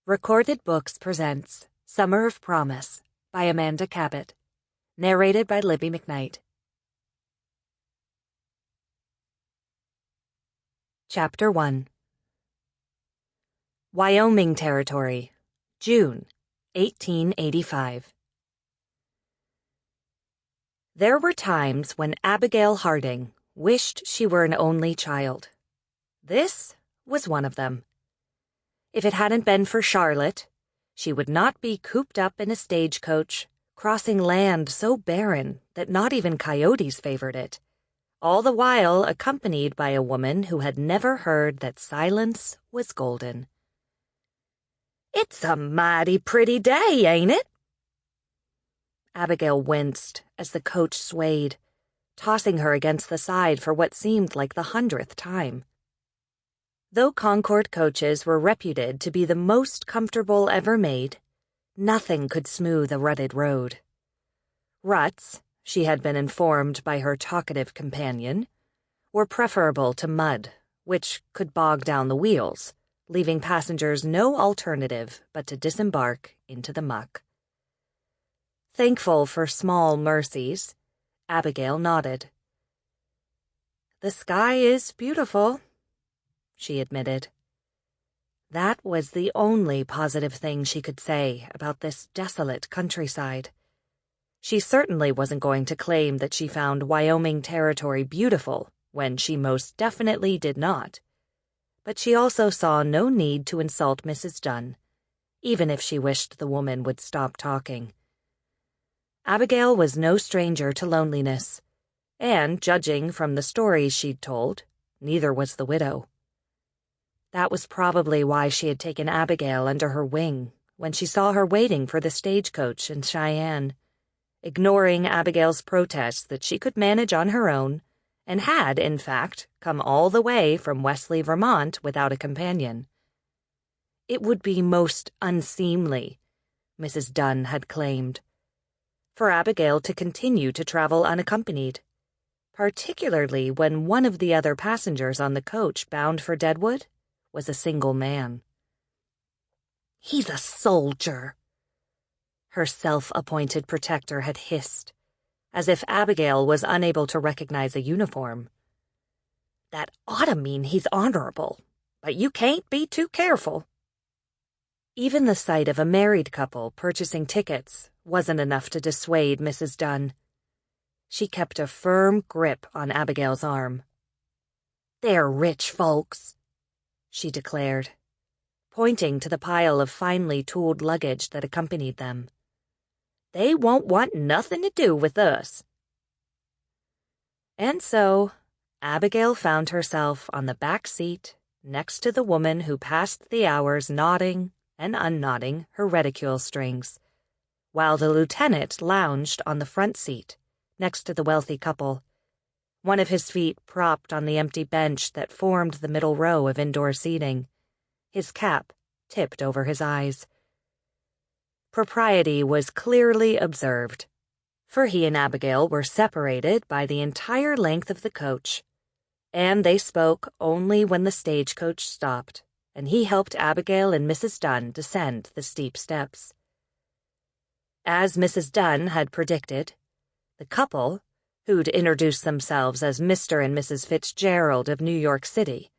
Recorded Books presents Summer of Promise by Amanda Cabot. Narrated by Libby Mcknight. Chapter 1. Wyoming Territory, June, 1885. There were times when Abigail Harding wished she were an only child. This was one of them. If it hadn't been for Charlotte, she would not be cooped up in a stagecoach, crossing land so barren that not even coyotes favored it, all the while accompanied by a woman who had never heard that silence was golden. "It's a mighty pretty day, ain't it?" Abigail winced as the coach swayed, tossing her against the side for what seemed like the 100th time. Though Concord coaches were reputed to be the most comfortable ever made, nothing could smooth a rutted road. Ruts, she had been informed by her talkative companion, were preferable to mud, which could bog down the wheels, leaving passengers no alternative but to disembark into the muck. Thankful for small mercies, Abigail nodded. "The sky is beautiful," she admitted. That was the only positive thing she could say about this desolate countryside. She certainly wasn't going to claim that she found Wyoming Territory beautiful when she most definitely did not. But she also saw no need to insult Mrs. Dunn, even if she wished the woman would stop talking. Abigail was no stranger to loneliness, and, judging from the stories she'd told, neither was the widow. That was probably why she had taken Abigail under her wing when she saw her waiting for the stagecoach in Cheyenne, ignoring Abigail's protests that she could manage on her own, and had, in fact, come all the way from Wesley, Vermont without a companion. It would be most unseemly, Mrs. Dunn had claimed, for Abigail to continue to travel unaccompanied, particularly when one of the other passengers on the coach bound for Deadwood was a single man. "He's a soldier," her self-appointed protector had hissed, as if Abigail was unable to recognize a uniform. "That ought to mean he's honorable, but you can't be too careful." Even the sight of a married couple purchasing tickets wasn't enough to dissuade Mrs. Dunn. She kept a firm grip on Abigail's arm. "They're rich folks," she declared, pointing to the pile of finely tooled luggage that accompanied them. "They won't want nothing to do with us." And so, Abigail found herself on the back seat next to the woman who passed the hours nodding and unknodding her reticule strings, while the lieutenant lounged on the front seat next to the wealthy couple, one of his feet propped on the empty bench that formed the middle row of indoor seating, his cap tipped over his eyes. Propriety was clearly observed, for he and Abigail were separated by the entire length of the coach, and they spoke only when the stagecoach stopped, and he helped Abigail and Mrs. Dunn descend the steep steps. As Mrs. Dunn had predicted, the couple, who'd introduced themselves as Mr. and Mrs. Fitzgerald of New York City,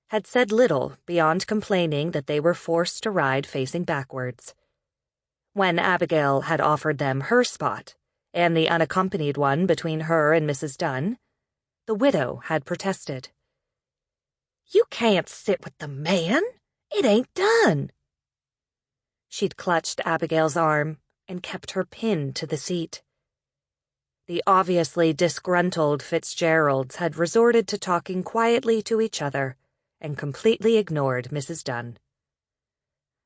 had said little beyond complaining that they were forced to ride facing backwards. When Abigail had offered them her spot, and the unaccompanied one between her and Mrs. Dunn, the widow had protested. "You can't sit with the man. It ain't done." She'd clutched Abigail's arm and kept her pinned to the seat. The obviously disgruntled Fitzgeralds had resorted to talking quietly to each other and completely ignored Mrs. Dunn.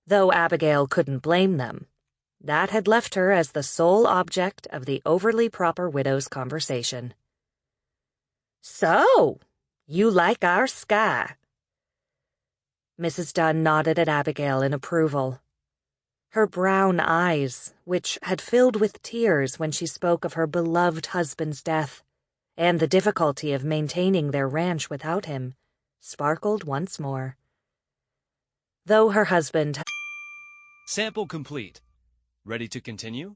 Though Abigail couldn't blame them, that had left her as the sole object of the overly proper widow's conversation. "So, you like our sky?" Mrs. Dunn nodded at Abigail in approval. Her brown eyes, which had filled with tears when she spoke of her beloved husband's death and the difficulty of maintaining their ranch without him, sparkled once more. Though her husband Sample complete. Ready to continue?